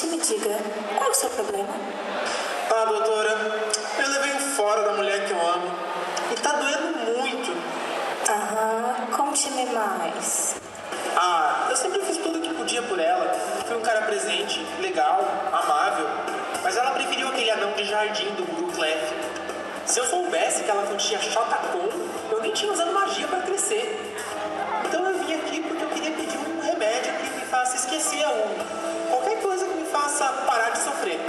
me diga, qual é o seu problema? Ah, doutora, eu levei um fora da mulher que eu amo. E tá doendo muito. Aham, conte-me mais. Ah, eu sempre fiz tudo o que podia por ela. Fui um cara presente, legal, amável. Mas ela preferiu aquele anão de jardim do Guru Clef. Se eu soubesse que ela continha Shotacon, eu nem tinha usado magia pra crescer. Então eu vim aqui porque eu queria pedir um remédio que me faça esquecer a Umi. Qualquer coisa que me faça parar de sofrer.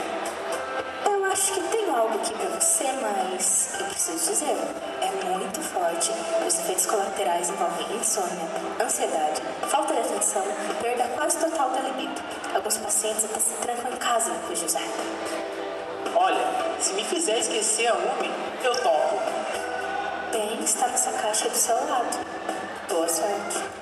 Eu acho que tenho algo aqui pra você, mas eu preciso dizer, é muito forte. Os efeitos colaterais envolvem insônia, ansiedade, falta de atenção, perda quase total da libido. Alguns pacientes até se trancam em casa depois de usar. Olha, se me fizer esquecer a Umi, eu topo. Bem, está nessa caixa do seu lado. Boa sorte.